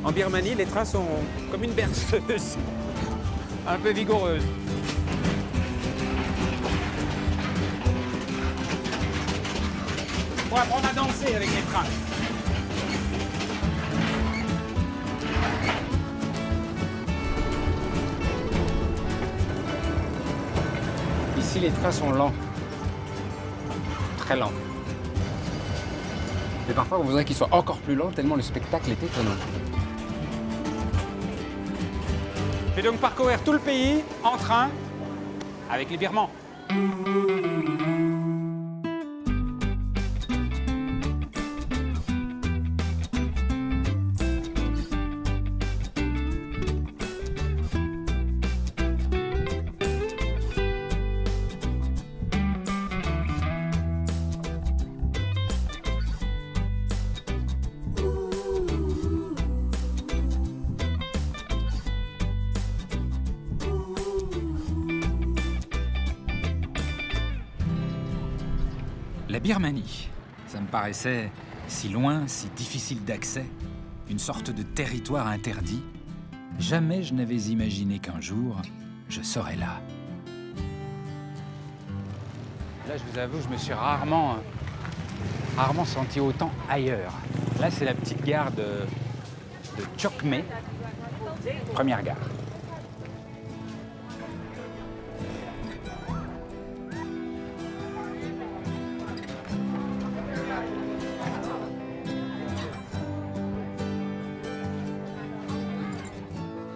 En Birmanie, les trains sont comme une berceuse, un peu vigoureuse. Faut apprendre à danser avec les trains. Ici, les trains sont lents. Très lents. Et parfois, on voudrait qu'ils soient encore plus lents tellement le spectacle est étonnant. Je vais donc parcourir tout le pays en train avec les Birmans. La Birmanie, ça me paraissait si loin, si difficile d'accès, une sorte de territoire interdit. Jamais je n'avais imaginé qu'un jour, je serais là. Là, je vous avoue, je me suis rarement senti autant ailleurs. Là, c'est la petite gare de Chokmé, première gare.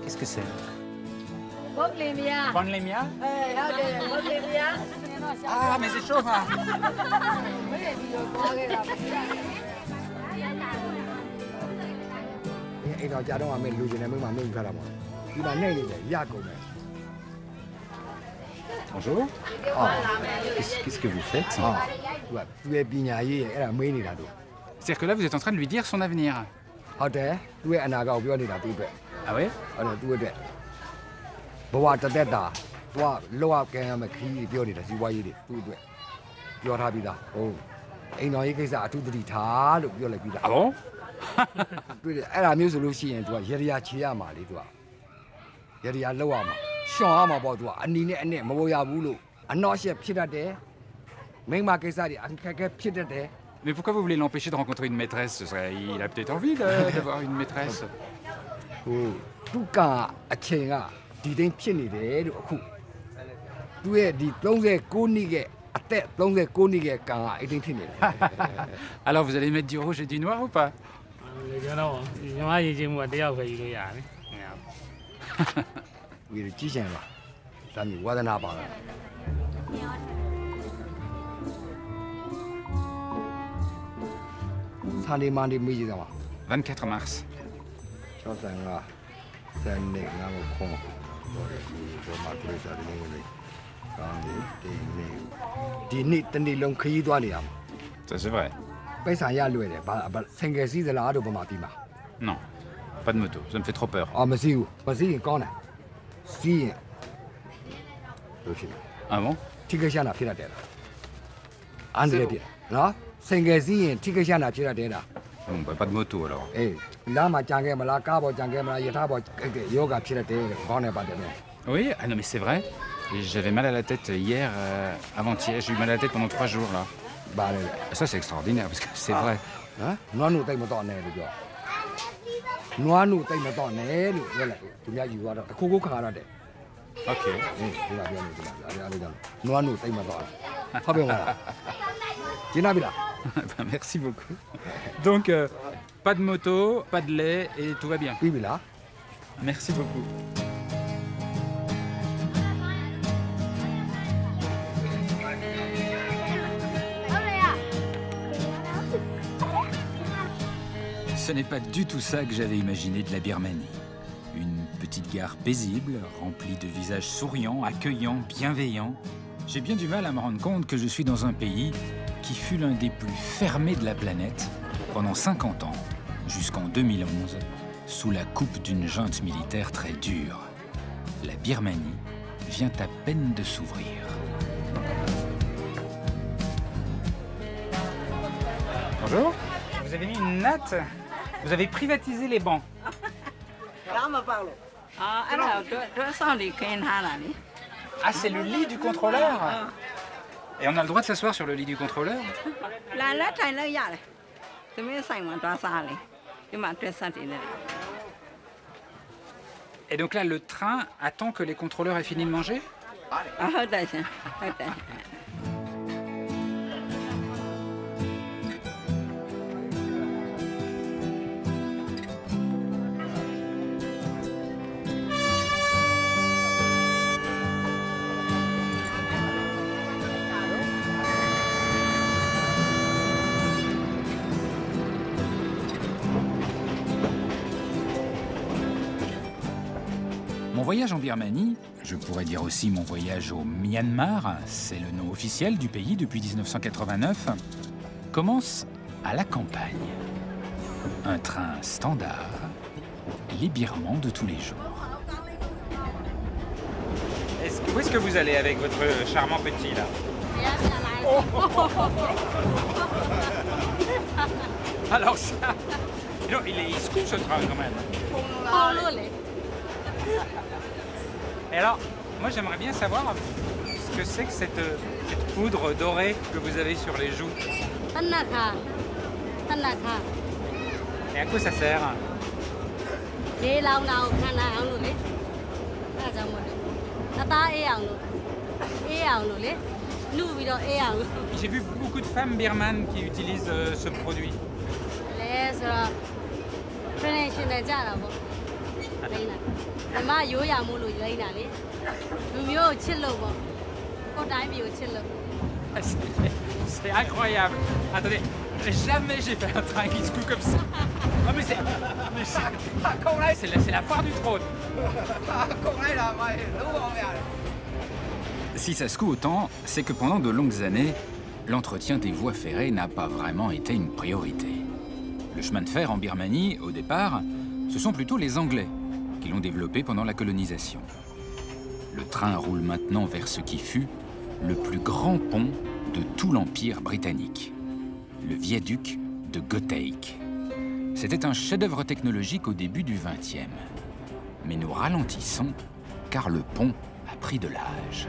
Qu'est-ce que c'est? Bonlemia. Bonlemia? Bonlemia. Ah, mais c'est chaud, ça! အိမ်တော်ကြာတော့အမေလူကျင်နေမိမနှုတ်ခါတာပေါ့ဒီမှာနေနေတယ်ရကုန်တယ် Bonjour. Qu'est-ce que vous faites? ဟာသူကသူရဲ့ပညာရေးရဲ့အဲ့ဒါမေးနေတာတို့ C'est-à-dire que là, vous êtes en train de lui dire son avenir. ဟုတ်တယ်သူရဲ့အနာဂတ်ကိုပြောနေတာသူအတွက် Ah oui? ဟုတ်တယ်သူအတွက်ဘဝတသက်တာသူကလောက်ကဲရမယ်ခီးပြောနေတာဇီဝရေးတွေသူအတွက်ပြောထားပြီးသားဟုတ်အိမ်တော်ရေးကိစ္စအထူးသတိထားလို့ပြောလိုက်ပြီးသား Ah bon? တွေ့တယ်အဲ့ဒါမျိုးဆိုလို့ရှိရင်သူကရရချေရမှာလေသူကရရလောက်ရမှာရှောင်ရမှာပေါ့သူကအနီနဲ့အနဲ့မပေါ်ရဘူးလို့အနောက်ရှက်ဖြစ်တတ်တယ်မိမကိစ္စတွေအခက်အခဲဖြစ်တတ်တယ် Mais pourquoi vous voulez l'empêcher de rencontrer une maîtresse? Il a peut-être envie d'avoir une maîtresse. ဟိုသူကအချိန်ကဒီတိုင်းဖြစ်နေတယ်လို့အခုသူရဲ့ဒီ39နှစ်ရဲ့အသက်39နှစ်ရဲ့ကံကအဲ့တိုင်းဖြစ်နေတယ် Alors, vous allez mettre du rouge et du noir ou pas? လေကျွန်တော်ညီမရေးချင်းမှုကတယောက်ပဲယူလို့ရတယ်။ ဒီကြီးချင်လားဒါမျိုးဝါသနာပါလားဆန်ဒီမန်ဒီမိကြီးကမှာ 24 mars. 65စနေငါ့ကိုခွန်တော့ဒီမှာပြည့်စားတယ်လို့လေကောင်းတယ်ဒီနေ့တနေ့လုံးခရီးသွားနေရမှာ Ça, c'est vrai. ပိတ်ဆံရလွယ်တယ်ဘာဆင်ကယ်စီးသလားတို့ဘာမှပြီးမှာ Non, pas de moto, ça me fait trop peur. အော်မရှိဘူးမရှိရင်ကောင်းတယ်စီးရင်လို့ရှိတယ် Ah bon? ထိခိုက်ရှာနာဖြစ်တတ်တယ်လားအန်ဒရပြနော်ဆင်ကယ်စီးရင်ထိခိုက်ရှာနာဖြစ်တတ်တယ်လား Bon, bah, pas de moto alors. အေးလမ်းမှာကြံခဲ့မလားကားပေါ်ကြံခဲ့မလားယထာပေါ်ယောဂဖြစ်တတ်တယ်ကောင်းတယ်ပါတယ်နော် Oui, ah non, mais c'est vrai. Et j'avais mal à la tête hier, avant-hier. J'ai eu mal à la tête pendant 3 jours là. ပါတယ် Ça, c'est extraordinaire parce que c'est vrai. ဟမ်နွားနုတိတ်မတော့နဲ့လို့ပြောနွားနုတိတ်မတော့နဲ့လို့ပြောလိုက်သူများယူသွားတော့အခုခုခါရတယ် Ok. အေးဒီမှာပြောနေဒီမှာအားလေးကြောင့်နွားနုတိတ်မတော့ဟုတ်ပြီမလားကျင်းလာပြီလား Ben, merci beaucoup. Donc, pas de moto, pas de lait et tout va bien. ပြီးပြီလား Merci beaucoup. Ce n'est pas du tout ça que j'avais imaginé de la Birmanie. Une petite gare paisible, remplie de visages souriants, accueillants, bienveillants. J'ai bien du mal à me rendre compte que je suis dans un pays qui fut l'un des plus fermés de la planète pendant 50 ans, jusqu'en 2011, sous la coupe d'une junte militaire très dure. La Birmanie vient à peine de s'ouvrir. Bonjour. Vous avez mis une natte. Vous avez privatisé les bancs. ဒါမပေါက်လို့အဲ့ဒါတွဲဆောင်နေခင်းထားတာလေ Ah, c'est le lit du contrôleur. Et on a le droit de s'asseoir sur le lit du contrôleur? လာလက်ထိုင်လိုက်ရတယ်သမီးဆိုင်မှာတွားစားလေဒီမှာတွဲဆက်နေတယ် Et donc là, le train attend que les contrôleurs aient fini de manger? ဟုတ်တယ်ရှင်ဟုတ်တယ် Mon voyage en Birmanie, je pourrais dire aussi mon voyage au Myanmar, c'est le nom officiel du pays depuis 1989, commence à la campagne. Un train standard, les Birmans de tous les jours. Où est-ce que vous allez avec votre charmant petit là? Alors ça, non, il secoue ce train quand même. Et alors, moi j'aimerais bien savoir ce que c'est que cette poudre dorée que vous avez sur les joues. Et à quoi ça sert? J'ai vu beaucoup de femmes birmanes qui utilisent ce produit. C'est incroyable. Attendez, jamais j'ai fait un train qui secoue comme ça. Non mais c'est la foire du trône. Si ça secoue autant, c'est que pendant de longues années, l'entretien des voies ferrées n'a pas vraiment été une priorité. Le chemin de fer en Birmanie, au départ, ce sont plutôt les Anglais qui l'ont développé pendant la colonisation. Le train roule maintenant vers ce qui fut le plus grand pont de tout l'Empire britannique, le viaduc de Goetheke. C'était un chef-d'œuvre technologique au début du XXe. Mais nous ralentissons car le pont a pris de l'âge.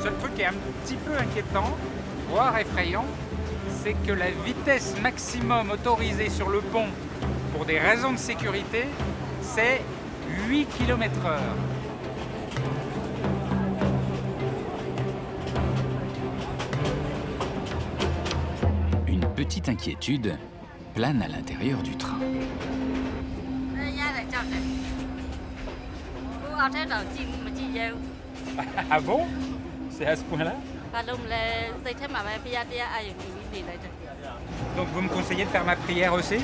Ce truc qui est un petit peu inquiétant, voire effrayant, c'est que la vitesse maximum autorisée sur le pont pour des raisons de sécurité, c'est 8 km/h. Une petite inquiétude plane à l'intérieur du train. Ah bon? C'est à ce point-là? Donc vous me conseillez de faire ma prière aussi?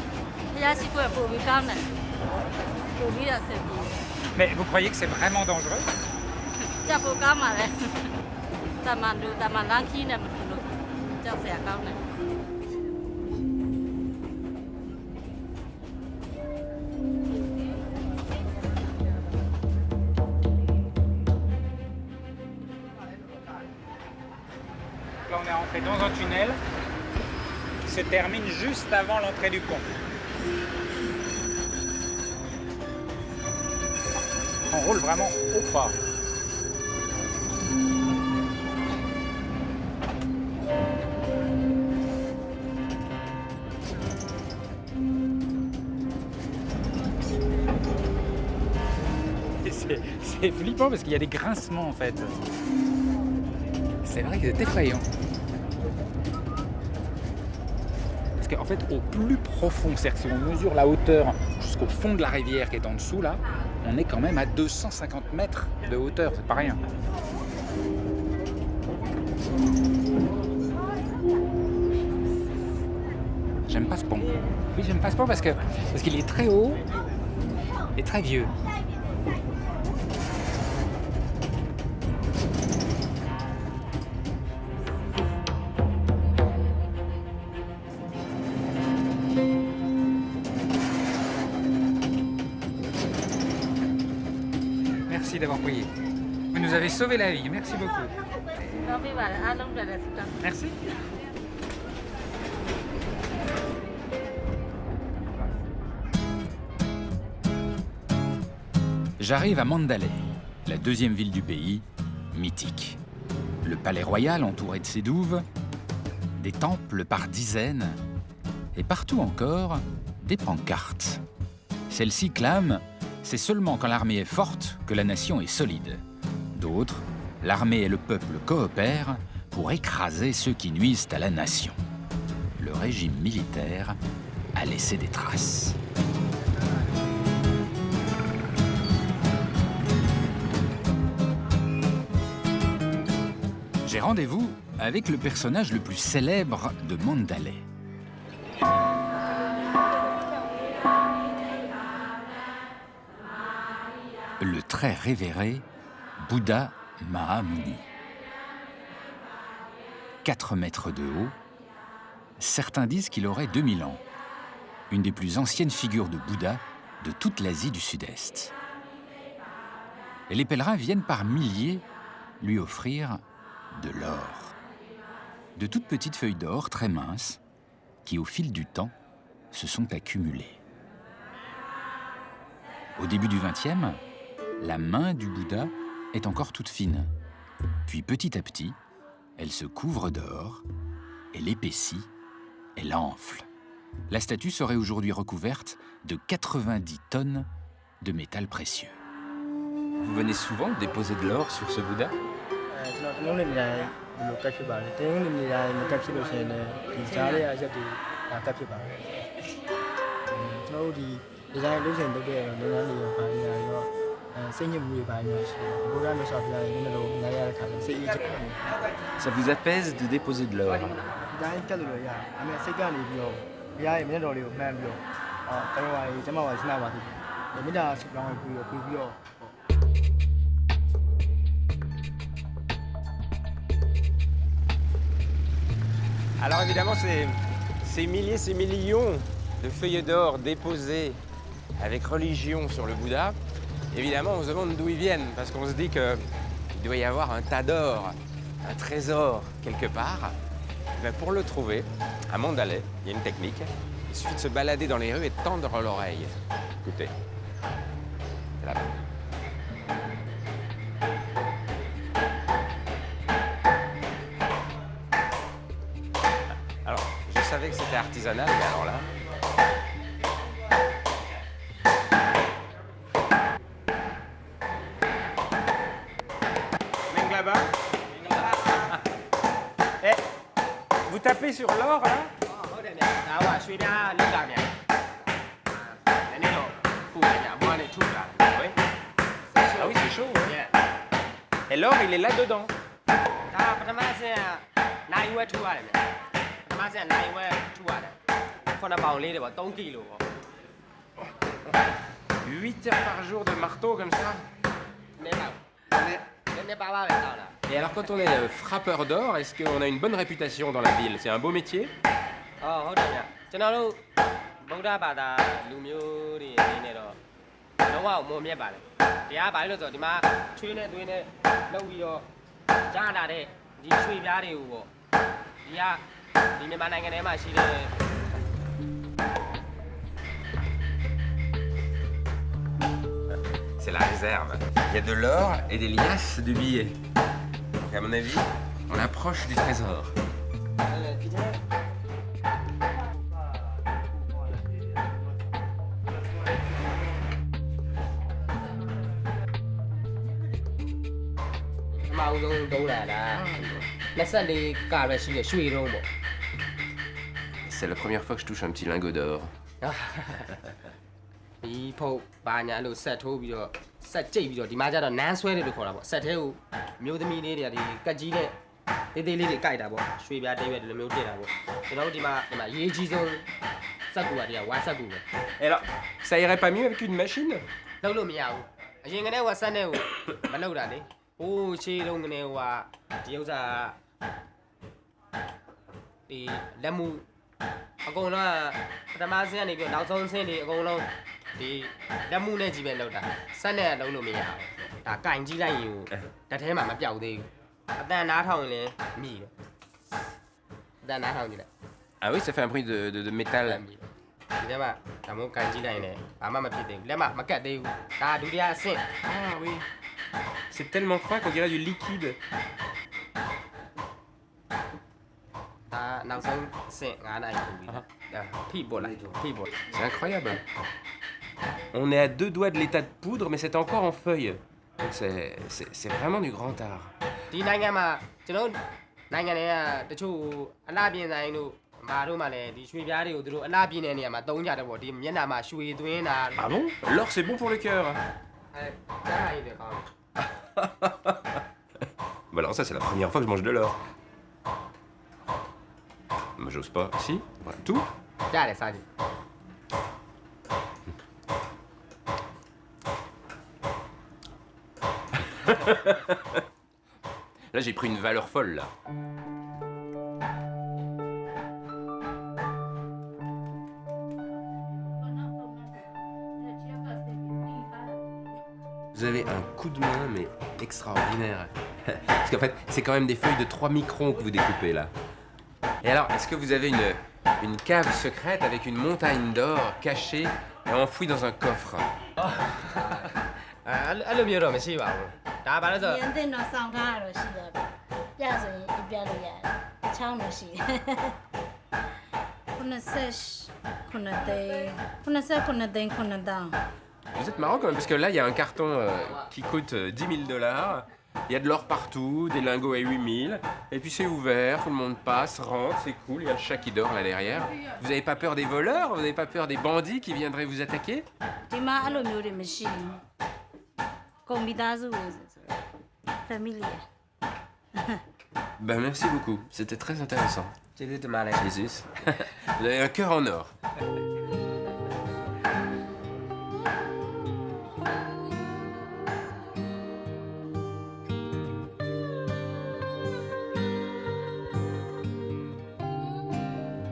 Mais vous croyez que c'est vraiment dangereux? Là, on est rentré dans un tunnel qui se termine juste avant l'entrée du pont. On roule vraiment au pas. C'est flippant parce qu'il y a des grincements en fait. C'est vrai que c'est effrayant. Parce qu'en fait, au plus profond, c'est-à-dire que si on mesure la hauteur jusqu'au fond de la rivière qui est en dessous là, on est quand même à 250 mètres de hauteur, c'est pas rien. J'aime pas ce pont. Oui, j'aime pas ce pont parce qu'il est très haut et très vieux. Merci d'avoir prié. Vous nous avez sauvé la vie. Merci beaucoup. Merci. J'arrive à Mandalay, la deuxième ville du pays, mythique. Le palais royal entouré de ses douves, des temples par dizaines, et partout encore, des pancartes. Celles-ci clament « C'est seulement quand l'armée est forte que la nation est solide ». D'autres, l'armée et le peuple coopèrent pour écraser ceux qui nuisent à la nation. Le régime militaire a laissé des traces. J'ai rendez-vous avec le personnage le plus célèbre de Mandalay. Le très révéré Bouddha Mahamuni. 4 mètres de haut, certains disent qu'il aurait 2000 ans. Une des plus anciennes figures de Bouddha de toute l'Asie du Sud-Est. Et les pèlerins viennent par milliers lui offrir de l'or. De toutes petites feuilles d'or très minces qui, au fil du temps, se sont accumulées. Au début du XXe, la main du Bouddha est encore toute fine. Puis petit à petit, elle se couvre d'or, elle épaissit, elle enfle. La statue serait aujourd'hui recouverte de 90 tonnes de métal précieux. Vous venez souvent déposer de l'or sur ce Bouddha ? Ça vous apaise de déposer de l'or ? Alors évidemment, ces milliers, ces millions de feuilles d'or déposées avec religion sur le Bouddha, évidemment, on se demande d'où ils viennent, parce qu'on se dit qu'il doit y avoir un tas d'or, un trésor quelque part. Mais pour le trouver, à Mandalay, il y a une technique. Il suffit de se balader dans les rues et de tendre l'oreille. Écoutez, c'est là-bas. Alors, je savais que c'était artisanal, mais alors là... Là-bas. Eh, vous tapez sur l'or, là? Ah oui, c'est chaud. Hein? Et l'or, il est là-dedans. 8 heures par jour de marteau comme ça. Et alors quand on est frappeur d'or, est-ce qu'on a une bonne réputation dans la ville? C'est un beau métier? C'est la réserve. Il y a de l'or et des liasses de billets. Donc à mon avis, on approche du trésor. C'est la première fois que je touche un petit lingot d'or. Et alors, ça irait pas mieux avec une machine? Ah oui, ça fait un bruit de métal. ဒီထဲမှာဒါမို့ကန်ကြည့်လိုက်ရင်ဘာမှမဖြစ်သေးဘူးလက်မမကတ်သေးဘူးဒါဒုတိယအဆင့် Ah oui. C'est tellement fin qu'on dirait du liquide. ဒါနောက်ဆုံးအဆင့်9နိုင်ပြီဒါဖိပို့လိုက်ဖိပို့ C'est incroyable. On est à 2 doigts de l'état de poudre, mais c'est encore en feuille. Donc c'est vraiment du grand art. ဒီနိုင်ငံမှာကျွန်တော်နိုင်ငံတွေကတချို့အလားပြင်ဆိုင်တို့မာတို့မှလည်းဒီရွှေပြားတွေကိုသူတို့အလားပြင်တဲ့နေရာမှာတုံးကြတယ်ပေါ့ဒီမျက်နှာမှာရွှေသွင်းတာ Ah bon? L'or, c'est bon pour le cœur. အဲကျန်းမာရေးတွေကောင်းတယ် Bah alors ça, c'est la première fois que je mange de l'or. Mais j'ose pas. Si? Voilà, tout? ကြားတယ်စားကြည့် Là, j'ai pris une valeur folle, là. Vous avez un coup de main, mais extraordinaire. Parce qu'en fait, c'est quand même des feuilles de 3 microns que vous découpez, là. Et alors, est-ce que vous avez une cave secrète avec une montagne d'or cachée et enfouie dans un coffre? အဲ့လိုမျိုးတော့မရှိပါဘူးဒါဘာလဲဆို ရင်းတင်တော့စောင့်ထားရတော့ရှိတယ်ပြဆိုရင်အပြလို့ရတယ်ချောင်းလို့ရှိတယ်89သိန်း9000 Vous êtes marrant quand même, parce que là, il y a un carton qui coûte 10 000 $. Il y a de l'or partout, des lingots à 8 000. Et puis c'est ouvert, tout le monde passe, rentre, c'est cool. Il y a le chat qui dort là derrière. Vous n'avez pas peur des voleurs? Vous n'avez pas peur des bandits qui viendraient vous attaquer? ဒီမှာအဲ့လိုမျိုးတွေမရှိဘူးကွန်ပျူတာစုဆိုတော့ family Ben merci beaucoup, c'était très intéressant. ကျေးဇူးတင်ပါတယ် Jésus. Vous avez un cœur en or.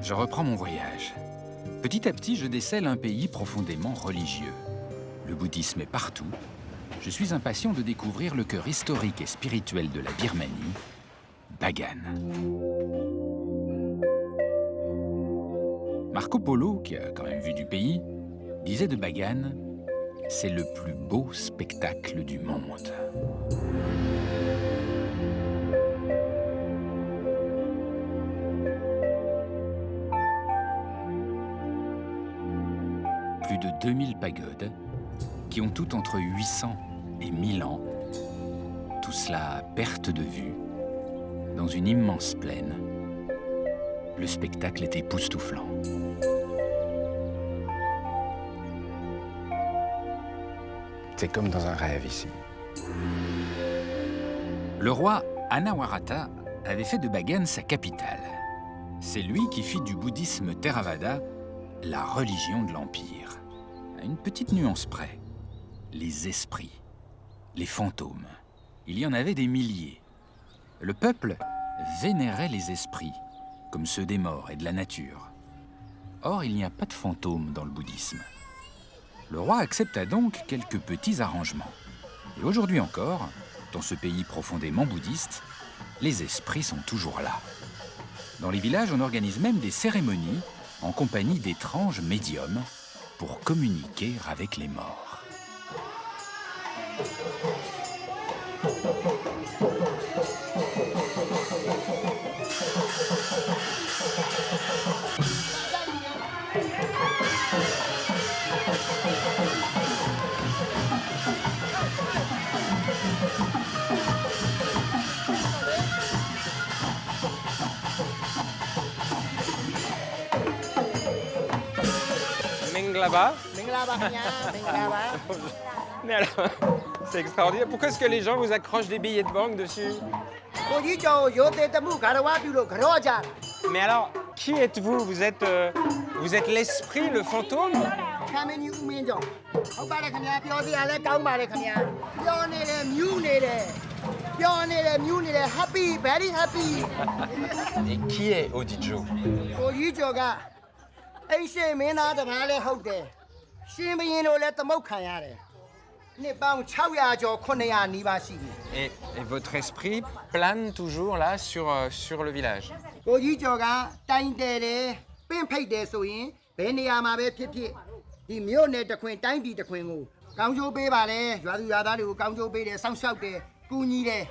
Je reprends mon voyage. Petit à petit, je décèle un pays profondément religieux. Le bouddhisme est partout. Je suis impatient de découvrir le cœur historique et spirituel de la Birmanie, Bagan. Marco Polo, qui a quand même vu du pays, disait de Bagan, c'est le plus beau spectacle du monde. Plus de 2000 pagodes, qui ont tout entre 800 et 1000 ans, tout cela à perte de vue, dans une immense plaine. Le spectacle est époustouflant. C'est comme dans un rêve ici. Le roi Anawarata avait fait de Bagan sa capitale. C'est lui qui fit du bouddhisme Theravada la religion de l'Empire. À une petite nuance près, les esprits, les fantômes. Il y en avait des milliers. Le peuple vénérait les esprits, comme ceux des morts et de la nature. Or, il n'y a pas de fantômes dans le bouddhisme. Le roi accepta donc quelques petits arrangements. Et aujourd'hui encore, dans ce pays profondément bouddhiste, les esprits sont toujours là. Dans les villages, on organise même des cérémonies en compagnie d'étranges médiums pour communiquer avec les morts. Là-bas. မင်္ဂလာပါခင်ဗျာမင်္ဂလာပါ Mais alors, c'est extraordinaire. Pourquoi est-ce que les gens vous accrochent des billets de banque dessus? ကိုကြီးကျော်ရိုသေတမှုဂါရဝပြုလို့ကြောကြတာ Mais alors, qui êtes-vous? Vous êtes l'esprit, le fantôme? ခံမင်းကြီးဦးမင်းကျော်ဟုတ်ပါတယ်ခင်ဗျာပြောစရာလဲကောင်းပါတယ်ခင်ဗျာပြောနေတယ်မြူးနေတယ်ပြောနေတယ်မြူးနေတယ် happy very happy Et qui est Odijo? ကိုကြီးကျော်ကအိမ်ရှိမင်းသားတပားလဲဟုတ်တယ်ရှင်ဘရင်တို့လည်းသမုတ်ခံရတယ်နှစ်ပေါင်း600ကျော်900နီးပါးရှိပြီ Et votre esprit plane toujours là sur le village? ကိုကြီးကျော်ကတိုင်တယ်တယ်ပင့်ဖိတ်တယ်ဆိုရင် ဘယ်နေရာမှာပဲဖြစ်ဖြစ်ဒီမြို့နယ်တစ်ခွင်တိုင်းပြည်တစ်ခွင်ကိုကောင်းကျိုးပေးပါလေရွာသူရွာသားတွေကိုကောင်းကျိုးပေးတယ်စောင့်ရှောက်တယ်ကူညီတယ်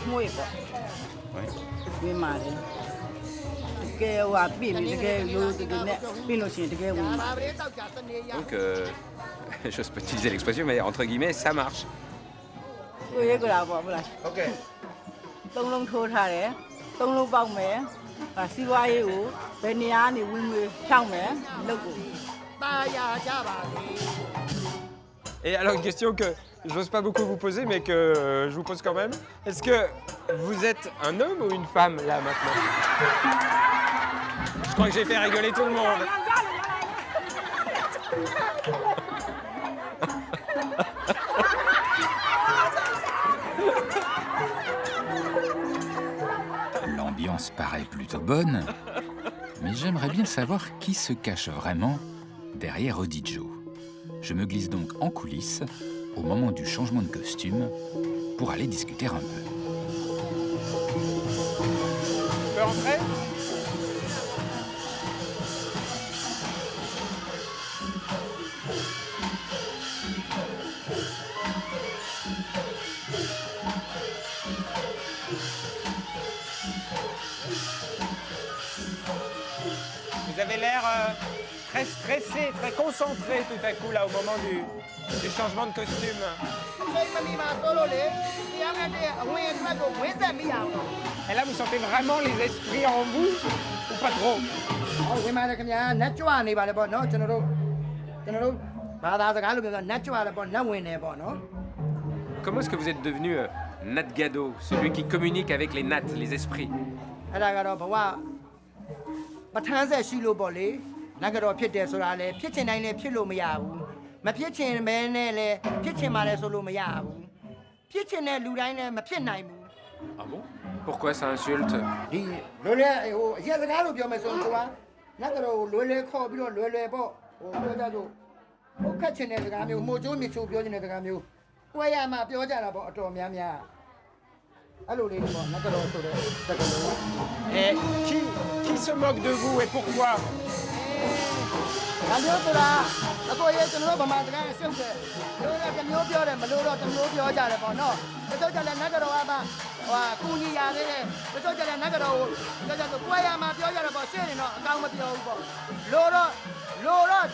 ငွေပေါ့ဝင်มาတယ်တကယ်ဟိုပြည့်နေတကယ်ရိုးတကယ်နဲ့ပြီးလို့ရှိရင်တကယ်ဝင် ပါပရေတောက်ကြစနေရ Donc, j'ose pas utiliser l'expression, mais entre guillemets, ça marche. ကိုရဲကြတာပေါ့ဟုတ်လား ဟုတ်ကဲ့ သုံးလုံးထိုးထားတယ်သုံးလုံးပေါက်မယ်စီးပွားရေးကိုဘယ်နေရာကနေဝင်ငွေဖြောင်းမယ်လုပ်ကို တာယာကြပါလေ Et alors, une question que j'ose pas beaucoup vous poser, mais que je vous pose quand même. Est-ce que vous êtes un homme ou une femme, là, maintenant? Je crois que j'ai fait rigoler tout le monde. L'ambiance paraît plutôt bonne, mais j'aimerais bien savoir qui se cache vraiment derrière Odijo. Je me glisse donc en coulisses au moment du changement de costume pour aller discuter un peu. Je peux entrer? Vous avez l'air très stressé, très concentré tout à coup là au moment du changement de costume. စိတ်မမီမှာဆိုလို့လေတရားနဲ့တည်းအဝင်အတွက်ကိုဝင်းဆက်မိအောင်တော့ Et là vous sentez vraiment les esprits en vous ou pas trop? ဟောဝင်ပါတယ်ခင်ဗျာနတ်ကြွနေပါလေပေါ့နော်ကျွန်တော်တို့ဘာသာစကားလိုပြောတာနတ်ကြွတယ်ပေါ့နတ်ဝင်တယ်ပေါ့နော် Comment est-ce que vous êtes devenu Nat Gado, celui qui communique avec les nattes, les esprits? အဲ့ဒါကတော့ဘဝပဋ္ဌာန်းဆက်ရှိလို့ပေါ့လေနတ်ကတော့ဖြစ်တယ်ဆိုတာလေဖြစ်ချင်တိုင်းလည်းဖြစ်လို့မရဘူးမဖြစ်ချင်မဲနဲ့လည်းဖြစ်ချင်ပါလေဆိုလို့မရဘူးဖြစ်ချင်တဲ့လူတိုင်းလည်းမဖြစ်နိုင်ဘူး Ah bon? Pourquoi ça insulte? ဒီလွယ်လွယ်ဟိုအရက်စကားလို့ပြောမယ်ဆိုရင်ကိုကနတ်ကတော့လွယ်လွယ်ခေါ်ပြီးတော့လွယ်လွယ်ပေါ့ဟိုပြောကြလို့ဟိုခက်ချင်တဲ့စကားမျိုးမို့ကျိုးမြချိုးပြောချင်တဲ့စကားမျိုးကိုယ်ရမှာပြောကြတာပေါ့အတော်များများအဲ့လိုလေးပေါ့နတ်ကတော့ဆိုတဲ့စကားလုံး Et qui se moque de vous et pourquoi? ဒါမျိုးဆိုတာအကိုရဲ့ကျွန်တော်တို့ဗမာစကားရှုပ်တယ်လို့လည်းတစ်မျိုးပြောတယ်မလို့တော့တစ်မျိုးပြောကြတယ်ပေါ့နော်တချို့ကြလည်းနတ်ကတော့အမဟိုကူညီရသေးတယ်တချို့ကြလည်းနတ်ကတော့ပြောကြဆိုကိုယ်ရမှာပြောကြတယ်ပေါ့ရှင်းရင်တော့အကောင်းမပြောဘူးပေါ့လို့တော့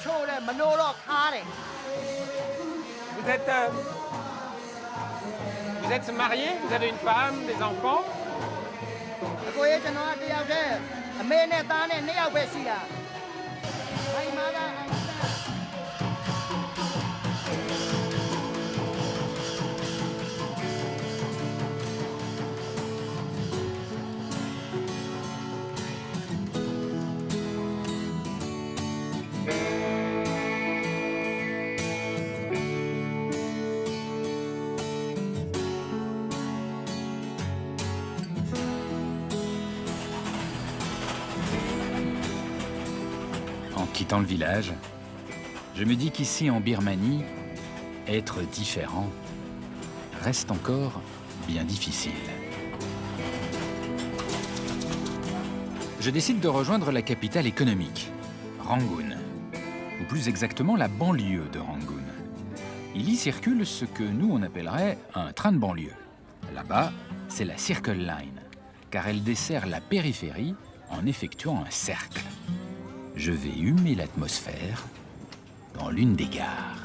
ချိုးတယ်မလို့တော့ခါတယ် Vous êtes marié? Vous avez une femme, des enfants? အကိုရဲ့ကျွန်တော်ကတယောက်တည်းအမေနဲ့သားနဲ့နှစ်ယောက်ပဲရှိတာအိမ်မာက En quittant le village, je me dis qu'ici en Birmanie, être différent reste encore bien difficile. Je décide de rejoindre la capitale économique, Rangoon, ou plus exactement la banlieue de Rangoon. Il y circule ce que nous on appellerait un train de banlieue. Là-bas, c'est la Circle Line, car elle dessert la périphérie en effectuant un cercle. Je vais humer l'atmosphère dans l'une des gares.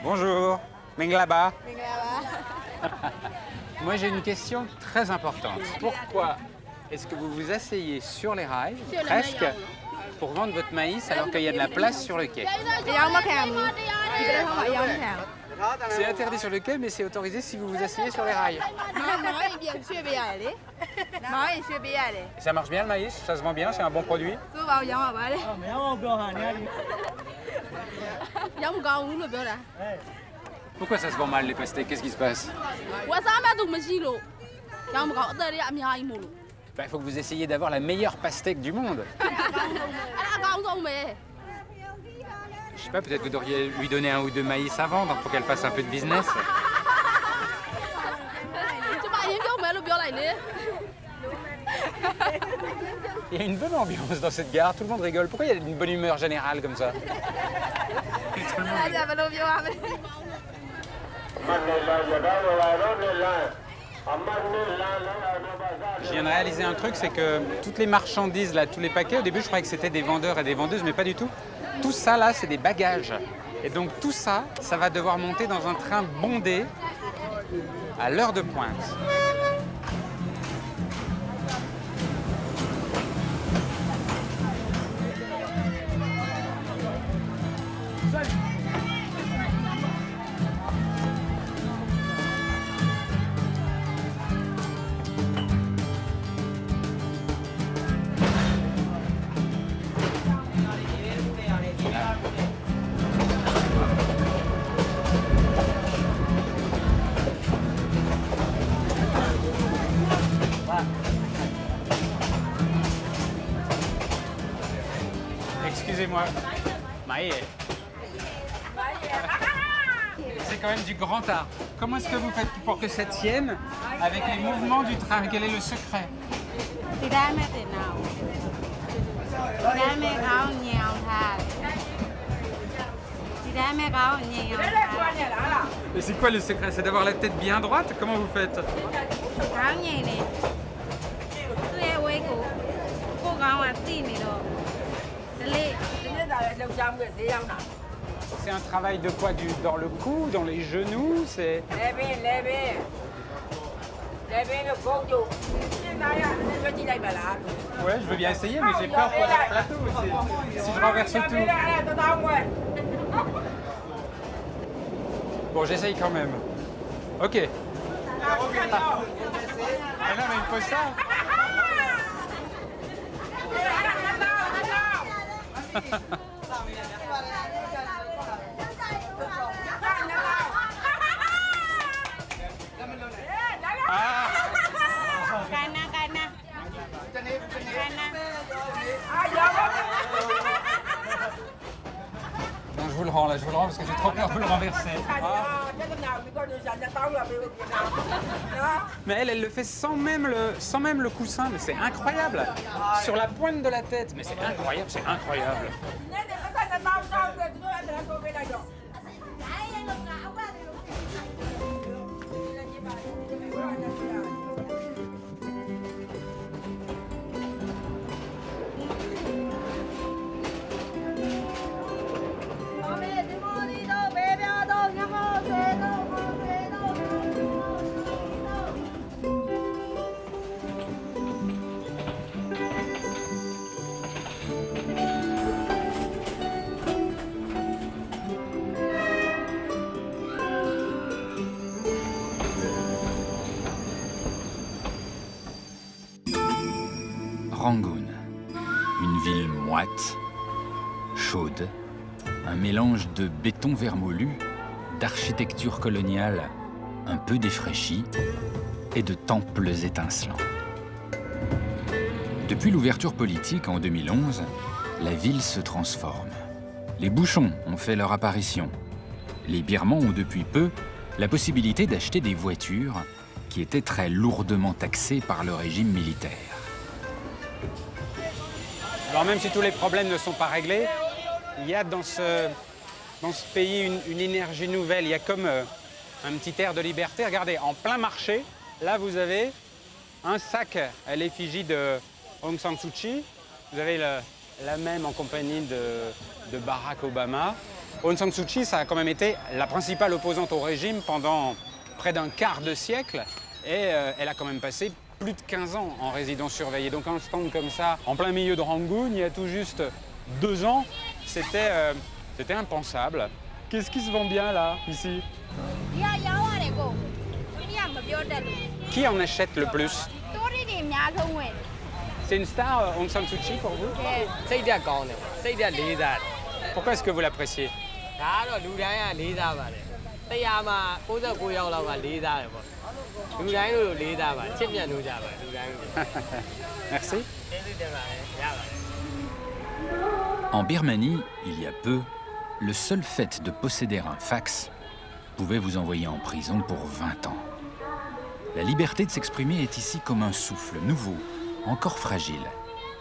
Bonjour, Menglaba. Moi j'ai une question très importante. Pourquoi est-ce que vous vous asseyez sur les rails, presque, pour vendre votre maïs alors qu'il y a de la place sur le quai? C'est interdit sur le quai, mais c'est autorisé si vous vous asseyez sur les rails. Ça marche bien le maïs, ça se vend bien, c'est un bon produit. Pourquoi ça se vend mal les pastèques? Qu'est-ce qui se passe? Il faut que vous essayiez d'avoir la meilleure pastèque du monde. Je sais pas, peut-être que vous devriez lui donner 1 ou 2 maïs à vendre pour qu'elle fasse un peu de business. Il y a une bonne ambiance dans cette gare, tout le monde rigole. Pourquoi il y a une bonne humeur générale comme ça? Je viens de réaliser un truc, c'est que toutes les marchandises, là, tous les paquets, au début je croyais que c'était des vendeurs et des vendeuses, mais pas du tout. Tout ça là, c'est des bagages. Et donc tout ça, ça va devoir monter dans un train bondé à l'heure de pointe. Excusez-moi. Maïe. C'est quand même du grand art. Comment est-ce que vous faites pour que ça tienne avec les mouvements du train? Quel est le secret? Et c'est quoi le secret? C'est d'avoir la tête bien droite? Comment vous faites? C'est un travail de quoi? Dans le cou, dans les genoux? C'est... Ouais, je veux bien essayer, mais j'ai peur pour le plateau. Si je renverse tout. Bon, j'essaye quand même. Ok. Ah non, mais il faut ça. Non, je vous le rends là, je vous le rends parce que j'ai trop peur de le renverser. Mais elle le fait sans même le coussin, mais c'est incroyable. Sur la pointe de la tête, mais c'est incroyable, c'est incroyable. Rangoon, une ville moite, chaude, un mélange de béton vermoulu, d'architecture coloniale un peu défraîchie et de temples étincelants. Depuis l'ouverture politique en 2011, la ville se transforme. Les bouchons ont fait leur apparition. Les Birmans ont depuis peu la possibilité d'acheter des voitures qui étaient très lourdement taxées par le régime militaire. Alors même si tous les problèmes ne sont pas réglés, il y a dans ce pays une énergie nouvelle. Il y a comme un petit air de liberté. Regardez, en plein marché, là vous avez un sac à l'effigie de Aung San Suu Kyi. Vous avez la même en compagnie de Barack Obama. Aung San Suu Kyi, ça a quand même été la principale opposante au régime pendant près d'un quart de siècle. Et elle a quand même passé plus de 15 ans en résidence surveillée. Donc un stand comme ça, en plein milieu de Rangoon, il y a tout juste 2 ans, c'était impensable. Qu'est-ce qui se vend bien là, ici? Qui en achète le plus? C'est une star, Aung San Suu Kyi, pour vous? Pourquoi est-ce que vous l'appréciez? Merci. En Birmanie, il y a peu, le seul fait de posséder un fax pouvait vous envoyer en prison pour 20 ans. La liberté de s'exprimer est ici comme un souffle nouveau, encore fragile,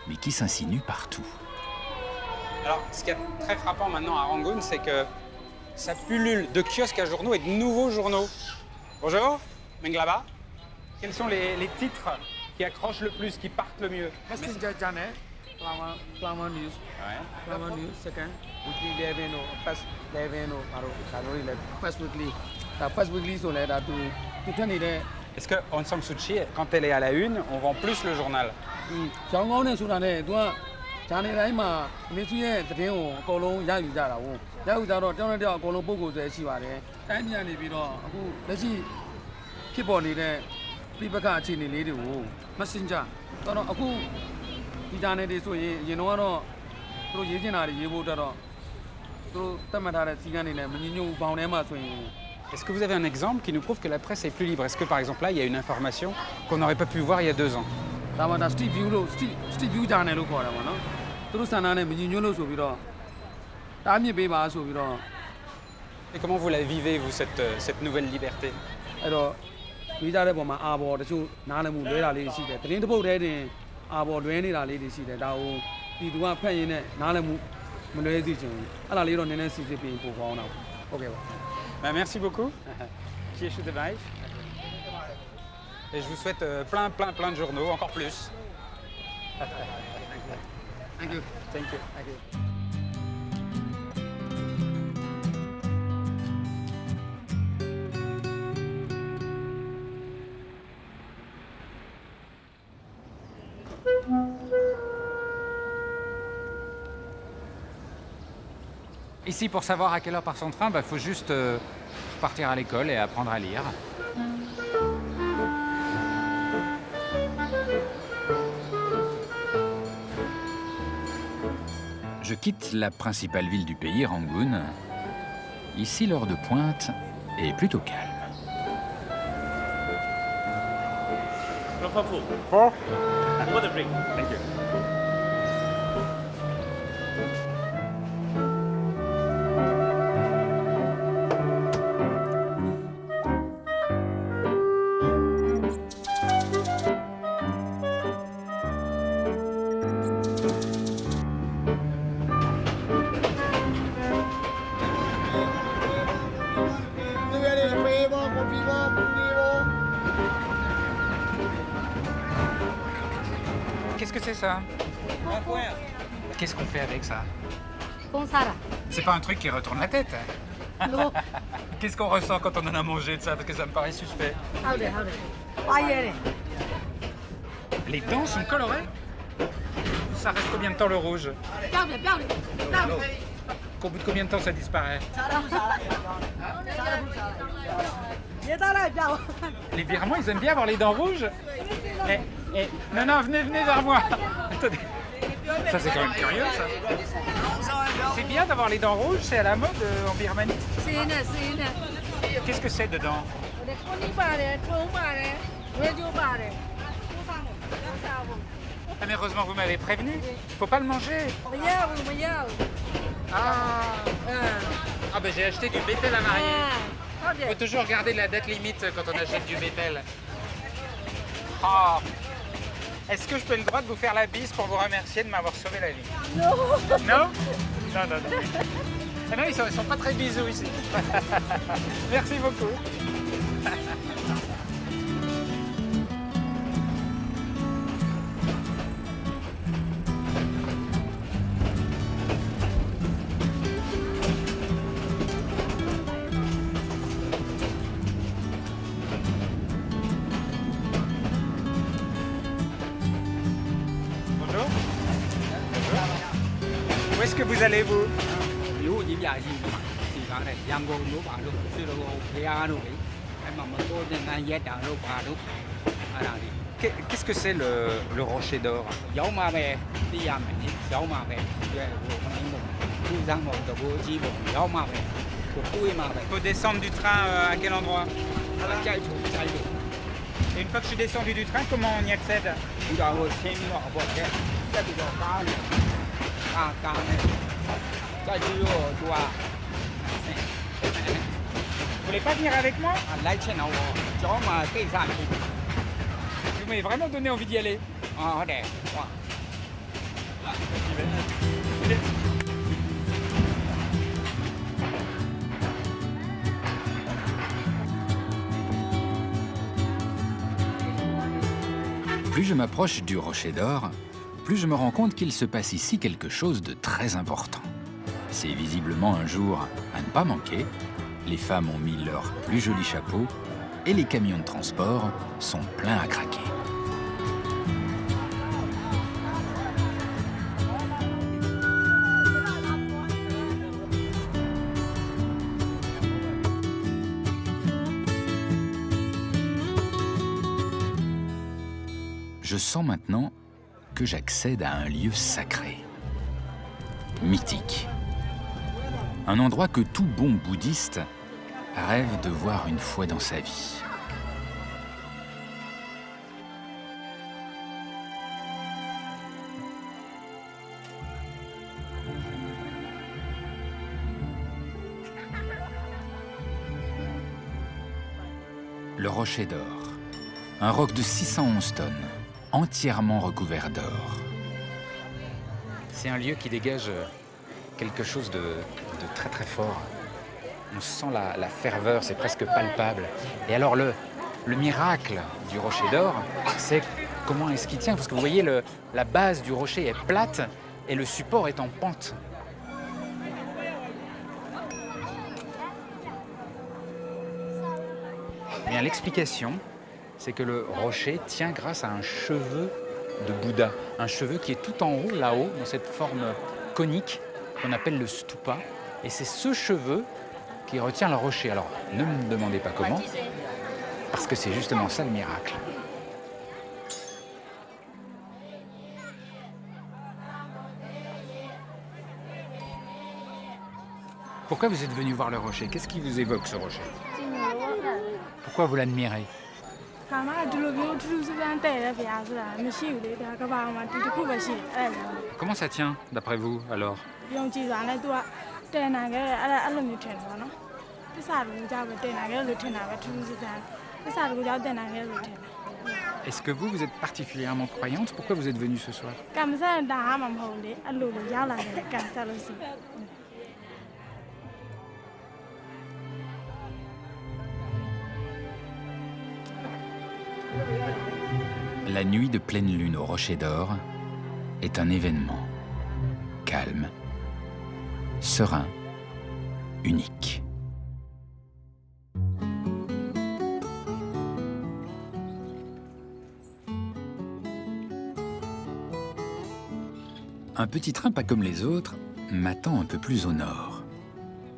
mais qui s'insinue partout. Alors, ce qui est très frappant maintenant à Rangoon, c'est que ça pullule de kiosques à journaux et de nouveaux journaux. Bonjour, Menglaba. Quels sont les titres qui accrochent le plus, qui partent le mieux? Messenger Channel, Flower News, Flower News, second, Weekly 11, First 11, First Weekly. First Weekly, so là, tout le temps, Est-ce que Aung San Suu Kyi, quand elle est à la une, on vend plus le journal? ကျောင်းကောင်းနဲ့ဆိုတာနဲ့သူကဂျာနယ်တိုင်းမှာမင်းသူရဲ့သတင်းကိုအကုန်လုံးရယူကြတာဟုတ်ရယူကြတော့တောင်းတဲ့တယောက်အကုန်လုံးပုံကိုယ်ဆွဲရှိပါတယ်တိုင်းပြည်ကနေပြီးတော့အခုလက်ရှိဖြစ်ပေါ်နေတဲ့ပြပခအခြေအနေလေးတွေကို Messenger တော့အခုဒီဂျာနယ်တွေဆိုရင်အရင်တော့သူတို့ရေးချင်တာတွေရေးဖို့တော့သူတို့သတ်မှတ်ထားတဲ့စီကံတွေနဲ့မငြင်းညွတ်ဘောင်ထဲမှာဆိုရင် Est-ce que vous avez un exemple qui nous prouve que la presse est plus libre? Est-ce que par exemple là, il y a une information qu'on n'aurait pas pu voir il y a 2 ans? ဒါမှဒါ Street View လို့ Street View ဂျာနယ်လို့ခေါ်တာပေါ့နော်သူတို့စံနာနဲ့မငြင်းညွတ်လို့ဆိုပြီးတော့တားမြစ်ပေးပါဆိုပြီးတော့ Et comment vous la vivez, vous, cette nouvelle liberté? အဲ့တော့မိသားတဲ့ပုံမှာအာဘော်တချို့နားလည်မှုလွဲတာလေးရှိတယ်တရင်တစ်ပုတ်တည်းတင်အာဘော်လွဲနေတာလေးတွေရှိတယ်ဒါကိုပြည်သူကဖက်ရင်းနဲ့နားလည်မှုမလွဲစေချင်ဘူးအဲ့ဒါလေးတော့နည်းနည်းစီစစ်ပြီးပို့ကောင်းတော့ဟုတ်ကဲ့ပါ Ben, merci beaucoup. Qui est de Vaïf. Et je vous souhaite plein de journaux, encore plus. Thank you. Thank you. Thank you. Ici, pour savoir à quelle heure part son train, il faut juste partir à l'école et apprendre à lire. Je quitte la principale ville du pays, Rangoon. Ici, l'heure de pointe est plutôt calme. Thank you. Qu'est-ce que c'est ça? Qu'est-ce qu'on fait avec ça? Ponsara. C'est pas un truc qui retourne la tête? Non. Qu'est-ce qu'on ressent quand on en a mangé de ça? Parce que ça me paraît suspect. Les dents sont colorées? Ça reste combien de temps le rouge? Au bout de combien de temps ça disparaît? Les Birmans, ils aiment bien avoir les dents rouges? Non, venez vers moi. Attendez. Ça, c'est quand même curieux, ça. C'est bien d'avoir les dents rouges, c'est à la mode en Birmanie. Qu'est-ce que c'est dedans? Ah, mais heureusement, vous m'avez prévenu. Faut pas le manger. Ah ben j'ai acheté du bétel à marier. Faut toujours garder la date limite quand on achète du bétel. Oh. Est-ce que je peux le droit de vous faire la bise pour vous remercier de m'avoir sauvé la vie? Non. Non? Non. Ah non, ils sont pas très bisous ici. Merci beaucoup. Où est-ce que vous allez, vous? တဲ့ရန်ကုန်တို့ပါလို့ရွှေတော်ဘုရားတို့လေအဲ့မှာမတော်တဲ့ငန်းရက်တာတို့ပါတို့အဲ့ဒါလေး Qu'est-ce que c'est le rocher d'or? ရောက်မှာပဲသိရမယ်ရောက်မှာပဲဟိုခမင်းတို့သူ့စမ်းဖို့တကူကြီးပေါ့ရောက်မှာပဲကိုတွေးမှာပဲ Il faut descendre du train à quel endroit? အဲ့ဒါကြိုက်လို့ Et une fois que je suis descendu du train, comment on y accède? ဒီတော့ဟိုဆင်းပြီးတော့အပေါ်တက်တက်ပြီးတော့ကားနဲ့ကားနဲ့ကြိုက်ပြီးတော့သူက Vous voulez pas venir avec moi? လိုက်ချင်တော့ကျောင်းမှာကိစ္စရှိတယ် Vous m'avez vraiment donné envie d'y aller. ဟုတ်တယ်ဟော Plus je m'approche du Rocher d'Or, plus je me rends compte qu'il se passe ici quelque chose de très important. C'est visiblement un jour à ne pas manquer. Les femmes ont mis leurs plus jolis chapeaux et les camions de transport sont pleins à craquer. Je sens maintenant que j'accède à un lieu sacré, mythique. Un endroit que tout bon bouddhiste rêve de voir une fois dans sa vie. Le Rocher d'Or, un roc de 611 tonnes, entièrement recouvert d'or. C'est un lieu qui dégage quelque chose de très très fort. On sent la ferveur, c'est presque palpable. Et alors le miracle du Rocher d'Or, c'est comment est-ce qu'il tient? Parce que vous voyez, la base du rocher est plate et le support est en pente. Bien, l'explication, c'est que le rocher tient grâce à un cheveu de Bouddha. Un cheveu qui est tout en haut, là-haut, dans cette forme conique qu'on appelle le stupa. Et c'est ce cheveu qui retient le rocher. Alors, ne me demandez pas comment, parce que c'est justement ça le miracle. Pourquoi vous êtes venu voir le rocher? Qu'est-ce qui vous évoque ce rocher? Pourquoi vous l'admirez? Comment ça tient, d'après vous, alors? Est-ce que vous êtes particulièrement croyante? Pourquoi vous êtes venue ce soir? La nuit de pleine lune au Rocher d'Or est un événement calme, serein, unique. Un petit train pas comme les autres m'attend un peu plus au nord.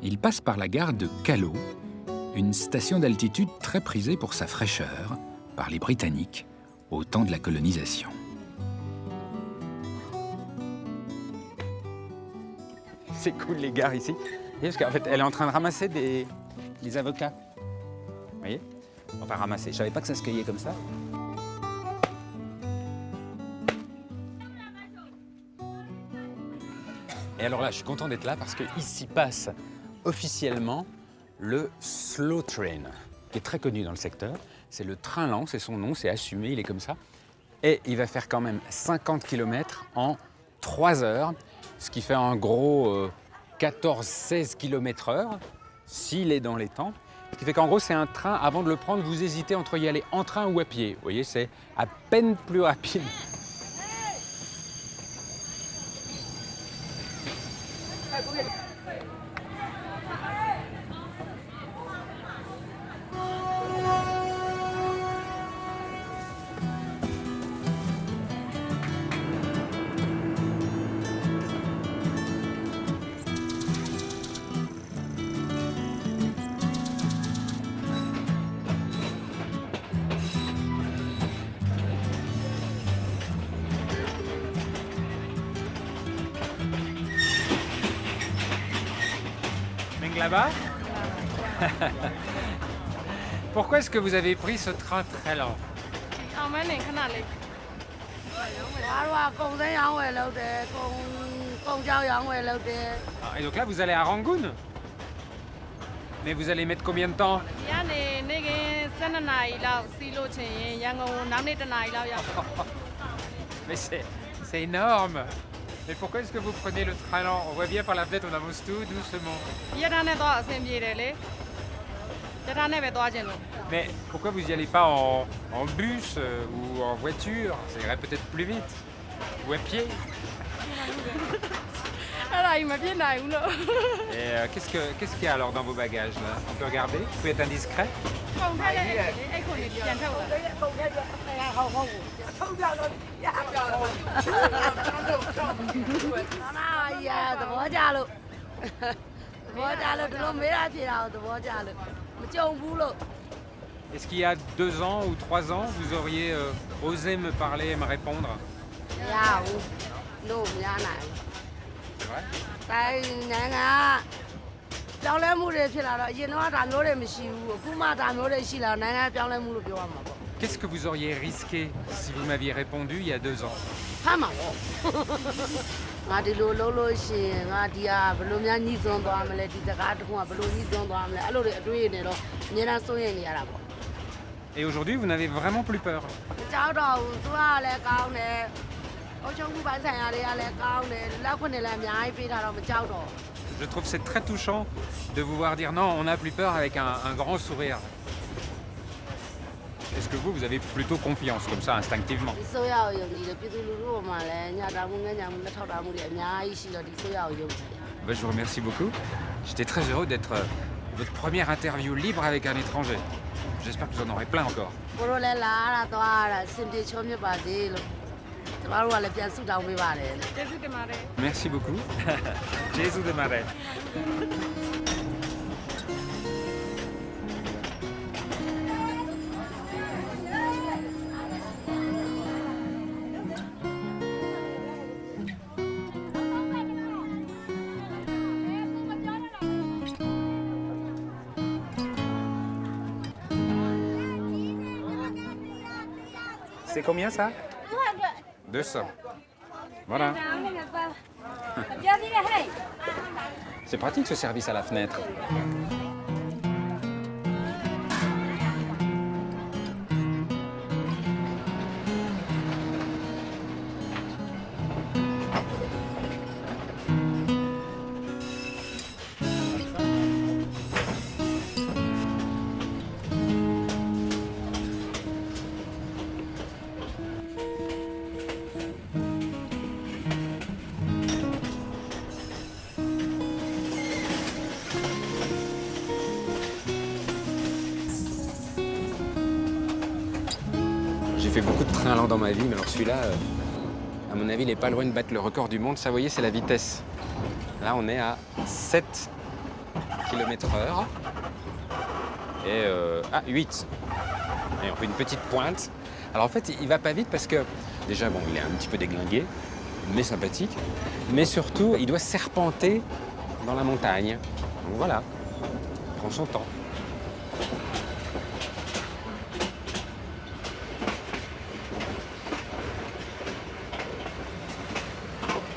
Il passe par la gare de Callao, une station d'altitude très prisée pour sa fraîcheur par les Britanniques au temps de la colonisation. C'est cool les gares ici. Parce qu'en fait, elle est en train de ramasser des avocats. Vous voyez? Enfin, ramasser. Je savais pas que ça se cueillait comme ça. Et alors là, je suis content d'être là parce qu'ici passe officiellement le Slow Train, qui est très connu dans le secteur. C'est le train lent, c'est son nom, c'est assumé, il est comme ça. Et il va faire quand même 50 km en 3 heures, ce qui fait en gros 14-16 km/h, s'il est dans les temps. Ce qui fait qu'en gros, c'est un train, avant de le prendre, vous hésitez entre y aller en train ou à pied. Vous voyez, c'est à peine plus rapide. là-bas. Pourquoi est-ce que vous avez pris ce train très lent? အောင်မဲနေခဏလေး ဘာလို့ကုံစင်းရောင်းဝယ်လုပ်တယ်ကုံကြောက်ရောင်းဝယ်လုပ်တယ် Ah, et donc là, vous allez à Rangoon? Mais vous allez mettre combien de temps? ဒီကနေနေကင်း12နာရီလောက်စီးလို့ချင်ရင်ရန်ကုန်နောက်နေ့1နာရီလောက်ရောက် Mais c'est énorme. Mais pourquoi est-ce que vous prenez le train lent? On voit bien par la fenêtre, on avance tout doucement. ရထားနဲ့တော့အဆင်ပြေတယ်လေရထားနဲ့ပဲသွားခြင်းလို့ Mais pourquoi vous n'y allez pas en bus ou en voiture? Ça irait peut-être plus vite. Ou à pied. အဲ့ဒါကြီးမဖြစ်နိုင်ဘူးလို့ Et qu'est-ce qu'il y a alors dans vos bagages là? On peut regarder? Vous pouvez être indiscret? ပုံထက်တဲ့အဲ့ခွန်ကြီးပြန်ထုတ်လာ ကုံထက်ဟုတ်ဟုတ်ထုတ်ကြတော့ရမာရသဘောကြလို့သဘောကြလို့ဒီလိုမေးတာဖြေတာကိုသဘောကြလို့မကြုံဘူးလို့ Est-ce qu'il y a 2 ans ou 3 ans, vous auriez osé me parler et me répondre? မရဘူးလို့မရနိုင်ဘူး C'est vrai? တိုင်းနိုင်ငံပြောင်းလဲမှုတွေဖြစ်လာတော့အရင်တော့ဒါမျိုးတွေမရှိဘူးအခုမှဒါမျိုးတွေရှိလာနိုင်ငံပြောင်းလဲမှုလို့ပြောရမှာပေါ့ Qu'est-ce que vous auriez risqué si vous m'aviez répondu il y a 2 ans? ဖမ်းမှာပေါ့ငါဒီလိုလုပ်လို့ရှိရင်ငါဒီဟာဘယ်လိုများညှိစွန်းသွားမလဲဒီစကားတစ်ခုကဘယ်လိုညှိစွန်းသွားမလဲအဲ့လိုတွေအတွေးနေတော့အများအားစိုးရိမ်နေရတာပေါ့ Et aujourd'hui, vous n'avez vraiment plus peur? ကြောက်တော့သူကလည်းကောင်းတယ်အုပ်ချုပ်မှုပိုင်းဆိုင်ရာတွေကလည်းကောင်းတယ်လက်ခွင့်တွေလည်းအများကြီးပေးထားတော့မကြောက်တော့ Je trouve c'est très touchant de vous voir dire non, on n'a plus peur avec un grand sourire. Est-ce que vous avez plutôt confiance comme ça, instinctivement? ဒီဆိုရအောင်ယုံကြည်တယ်ပြည်သူလူထုပေါ်မှာလည်းညတာမှုငညာမှုလက်ထောက်တာမှုတွေအများကြီးရှိတော့ဒီဆိုရအောင်ယုံကြည်တယ် Ben, je vous remercie beaucoup. J'étais très heureux d'être votre première interview libre avec un étranger. J'espère que vous en aurez plein encore. ကိုရိုလည်းလာတာသွားတာစင်ပြေချောမြတ်ပါသေးလို့ကျမတို့ကလည်းပြန်ဆုတောင်းပေးပါတယ် ကျေးဇူးတင်ပါတယ် Merci beaucoup. Jésus de Marais. C'est combien ça? 200. Voilà. C'est pratique ce service à la fenêtre. J'ai fait beaucoup de trains lents dans ma vie, mais alors celui-là, à mon avis, il n'est pas loin de battre le record du monde. Ça, vous voyez, c'est la vitesse. Là, on est à 7 km/h. Et 8. Et on fait une petite pointe. Alors en fait, il va pas vite parce que, déjà, bon, il est un petit peu déglingué, mais sympathique. Mais surtout, il doit serpenter dans la montagne. Donc voilà, il prend son temps.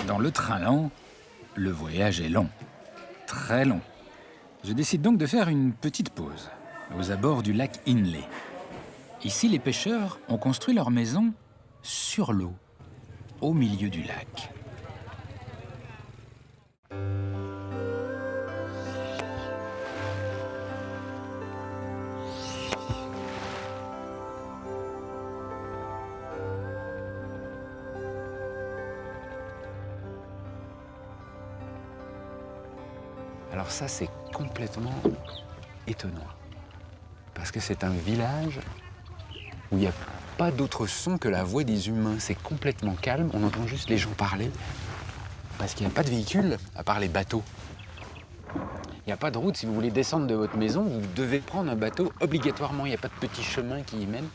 Dans le train lent, le voyage est long, très long. Je décide donc de faire une petite pause aux abords du lac Inle. Ici, les pêcheurs ont construit leur maison sur l'eau, au milieu du lac. Alors ça, c'est complètement étonnant. Parce que c'est un village où il n'y a pas d'autre son que la voix des humains. C'est complètement calme, on entend juste les gens parler. Parce qu'il n'y a pas de véhicule, à part les bateaux. Il n'y a pas de route. Si vous voulez descendre de votre maison, vous devez prendre un bateau obligatoirement. Il n'y a pas de petit chemin qui y mène.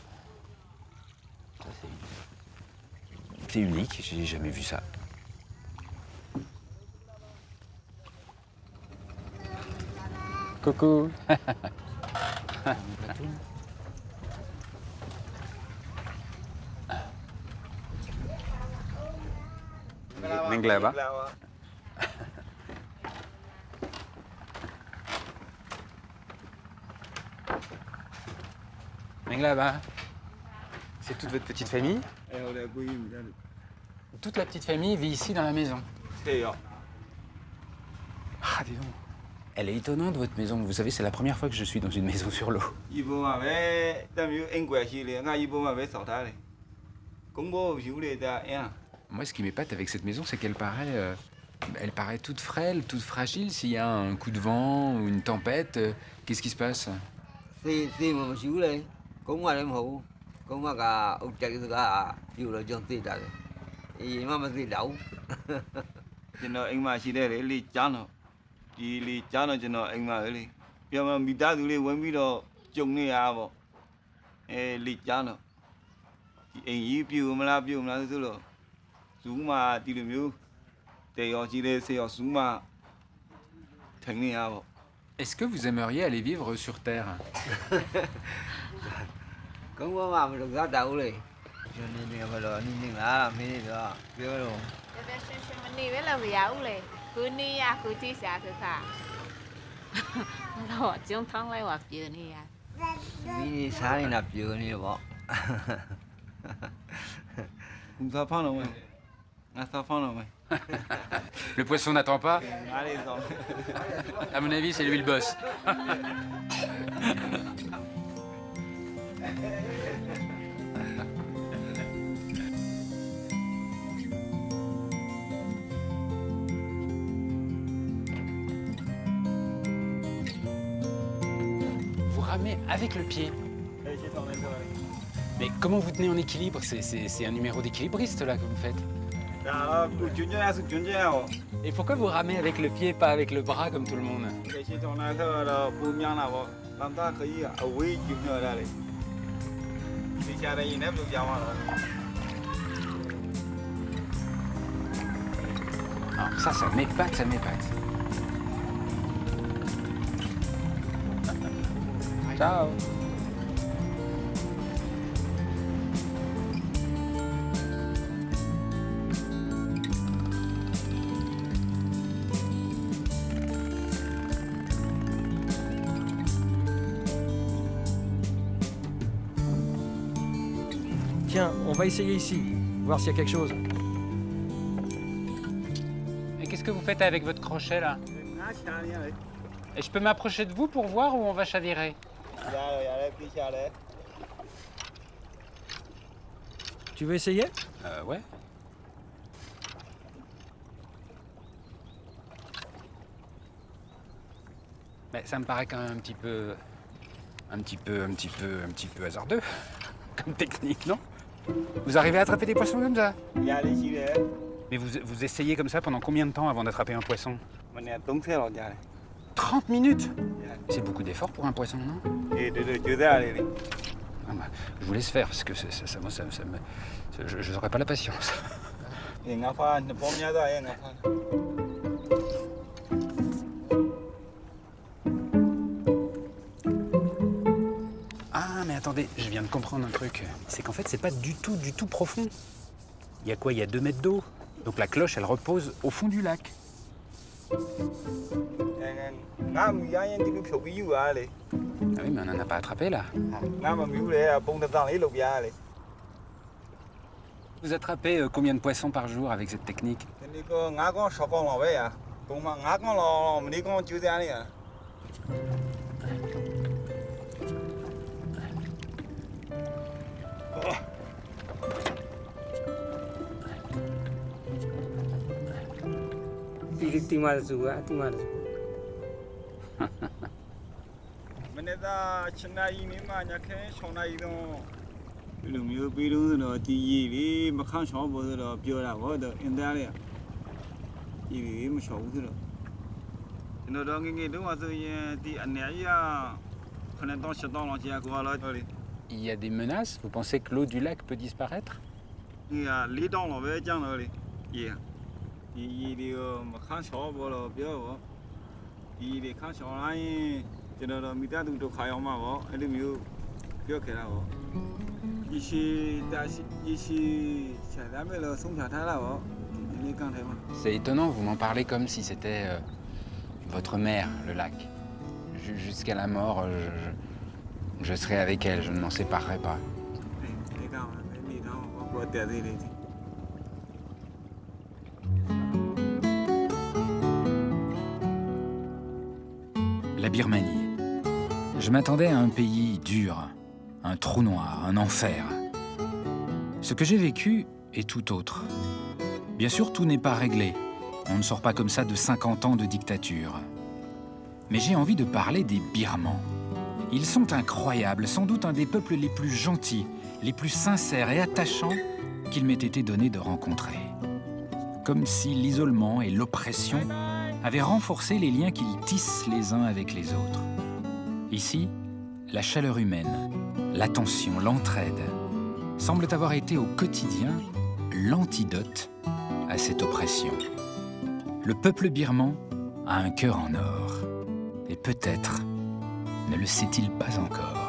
Ça, c'est unique, j'ai jamais vu ça. Coucou. မင်္ဂလာပါ Menglaba, c'est toute votre petite famille? Toute la petite famille vit ici dans la maison. Ah, dis donc. Elle est étonnante, votre maison. Vous savez, c'est la première fois que je suis dans une maison sur l'eau. Moi, ce qui m'épate avec cette maison, c'est qu'elle paraît... elle paraît toute frêle, toute fragile. S'il y a un coup de vent ou une tempête, qu'est-ce qui se passe? Est-ce que vous aimeriez aller vivre sur Terre? Le poisson n'attend pas? À mon avis, c'est lui le boss. Vous ramez avec le pied. Mais comment vous tenez en équilibre? C'est un numéro d'équilibriste là que vous faites. Et pourquoi vous ramez avec le pied, pas avec le bras comme tout le monde? Alors ça m'épate, ça m'épate. Ciao. Tiens, on va essayer ici, voir s'il y a quelque chose. Et qu'est-ce que vous faites avec votre crochet là? Et je peux m'approcher de vous pour voir où on va chavirer? Tu veux essayer? Ouais. Mais ça me paraît quand même un petit peu hasardeux comme technique, non? Vous arrivez à attraper des poissons comme ça? Mais vous essayez comme ça pendant combien de temps avant d'attraper un poisson? 30 minutes? C'est beaucoup d'efforts pour un poisson, non? Ah bah, je vous laisse faire, parce que je n'aurai pas la patience. Ah, mais attendez, je viens de comprendre un truc. C'est qu'en fait, c'est pas du tout profond. Il y a quoi? Il y a 2 mètres d'eau. Donc la cloche, elle repose au fond du lac. Ah oui, mais on n'en a pas attrapé, là. Vous attrapez combien de poissons par jour avec cette technique? Il y a des menaces? Vous pensez que l'eau du lac peut disparaître? ဒီခါရှောင်းလာရင်ကျွန်တော်တို့မိသားစုဒုက္ခရောက်မှာပေါ့အဲ့လိုမျိုးပြောခဲ့တာပေါ့ဒီရှိတာရှိရှာလာမယ်လို့ဆုံးဖြတ်ထားတာပေါ့ဒီကန်ထဲမှာ C'est étonnant, vous m'en parlez comme si c'était votre mère, le lac. Jusqu'à la mort, je serai avec elle, je ne m'en séparerai pas. ဒီကောင်ဒီတော့ဘောတက်သေးတယ် La Birmanie. Je m'attendais à un pays dur, un trou noir, un enfer. Ce que j'ai vécu est tout autre. Bien sûr, tout n'est pas réglé. On ne sort pas comme ça de 50 ans de dictature. Mais j'ai envie de parler des Birmans. Ils sont incroyables, sans doute un des peuples les plus gentils, les plus sincères et attachants qu'il m'ait été donné de rencontrer. Comme si l'isolement et l'oppression avaient renforcé les liens qu'ils tissent les uns avec les autres. Ici, la chaleur humaine, l'attention, l'entraide semblent avoir été au quotidien l'antidote à cette oppression. Le peuple birman a un cœur en or. Et peut-être ne le sait-il pas encore.